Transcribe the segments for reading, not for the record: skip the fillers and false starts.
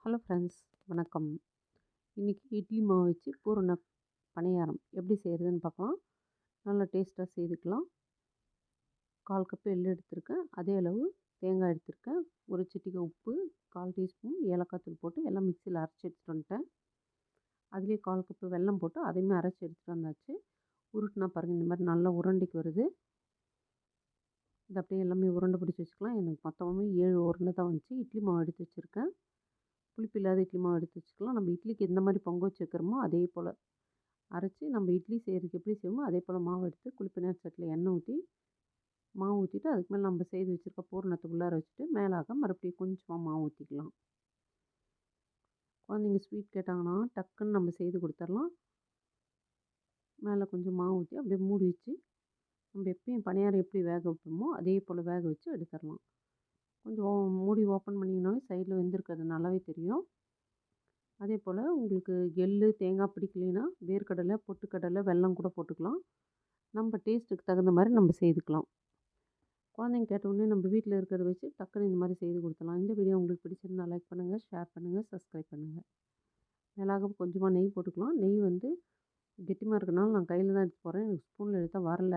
Hello friends, வணக்கம். இன்றைக்கி இட்லி மாவு வச்சு பூரண பணியாரம் எப்படி செய்கிறதுன்னு பார்க்கலாம். நல்லா டேஸ்ட்டாக செய்துக்கலாம். 1/4 கப்பு எள்ளு எடுத்திருக்கேன், அதே அளவு தேங்காய் எடுத்திருக்கேன், ஒரு சிட்டிகை உப்பு, 1/4 டீஸ்பூன் ஏலக்காய் தூள் போட்டு எல்லாம் மிக்சியில் அரைச்சி எடுத்துகிட்டு வந்துட்டேன். அதுலேயே 1/4 கப்பு வெல்லம் போட்டு அதையுமே அரைச்சி எடுத்துகிட்டு வந்தாச்சு. உருட்டினா பாருங்கள், இந்த மாதிரி நல்லா உருண்டைக்கு வருது. இது அப்படியே எல்லாமே உருண்டை பிடிச்சி வச்சுக்கலாம். எனக்கு மொத்தமாக 7 உருண்டை தான் வந்துச்சு. இட்லி மாவு எடுத்து வச்சுருக்கேன். புளிப்பு இல்லாத இட்லி மாவு எடுத்து வச்சுக்கலாம். நம்ம இட்லிக்கு எந்த மாதிரி பொங்க வச்சு வைக்கிறோமோ அதே போல் அரைச்சி நம்ம இட்லி செய்கிறதுக்கு எப்படி செய்வோமோ அதே போல் மாவு எடுத்து குழிப்பினர் சட்டியில் எண்ணெய் ஊற்றி மாவு ஊற்றிட்டு அதுக்கு மேலே நம்ம செய்து வச்சுருக்க பூரணத்தை உள்ளார வச்சுட்டு மேலாக மறுபடியும் கொஞ்சமாக மாவு ஊற்றிக்கலாம். குழந்தைங்க ஸ்வீட் கேட்டாங்கன்னா டக்குன்னு நம்ம செய்து கொடுத்துர்லாம். மேலே கொஞ்சம் மாவு ஊற்றி அப்படியே மூடி வச்சு நம்ம எப்பயும் பணியாரம் எப்படி வேக வைப்போமோ அதே போல் வேக வச்சு எடுத்துடலாம். கொஞ்சம் மூடி ஓப்பன் பண்ணிங்கனாவே சைடில் வெந்திருக்கிறது நல்லாவே தெரியும். அதே போல் உங்களுக்கு எள்ளு தேங்காய் பிடிக்கலைன்னா வேர்க்கடலை, பொட்டுக்கடலை, வெல்லம் கூட போட்டுக்கலாம். நம்ம டேஸ்ட்டுக்கு தகுந்த மாதிரி நம்ம செய்துக்கலாம். குழந்தைங்க கேட்டவுடனே நம்ம வீட்டில் இருக்கிறத வச்சு டக்குன்னு இந்த மாதிரி செய்து கொடுத்துடலாம். இந்த வீடியோ உங்களுக்கு பிடிச்சிருந்தா லைக் பண்ணுங்கள், ஷேர் பண்ணுங்கள், சப்ஸ்கிரைப் பண்ணுங்கள். மேலாக கொஞ்சமாக நெய் போட்டுக்கலாம். நெய் வந்து கெட்டிமாக இருக்கனால நான் கையில் தான் எடுத்து போகிறேன், எனக்கு ஸ்பூனில் எடுத்தால் வரல.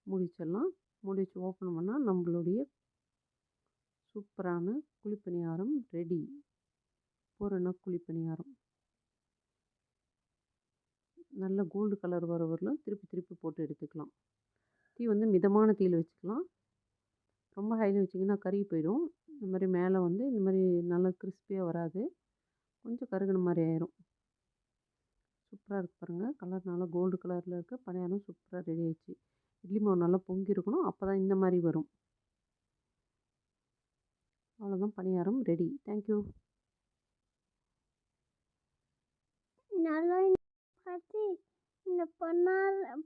மூடி வச்சிடலாம். மூடி வச்சு ஓப்பன் பண்ணால் நம்மளுடைய சூப்பரான குழிப்பணியாரம் ரெடி. பூரண குழிப்பணியாரம் நல்ல கோல்டு கலர் வர வரலும் திருப்பி போட்டு எடுத்துக்கலாம். தீ வந்து மிதமான தீயில் வச்சுக்கலாம். ரொம்ப ஹையில் வச்சிங்கன்னா கருகி போயிடும். இந்த மாதிரி மேலே வந்து இந்த மாதிரி நல்லா கிறிஸ்பியாக வராது, கொஞ்சம் கருகுன மாதிரி ஆயிரும். சூப்பராக இருக்குது பாருங்கள், கலர் நல்லா கோல்டு கலரில் இருக்க பணியாரம் சூப்பராக ரெடி ஆயிடுச்சு. இட்லி மாவு நல்லா பொங்கி இருக்கணும், அப்போ தான் இந்த மாதிரி வரும். அவ்வளோதான், பணியாரம் ரெடி. தேங்க்யூ. நல்லா பார்த்து இந்த பணியாரம்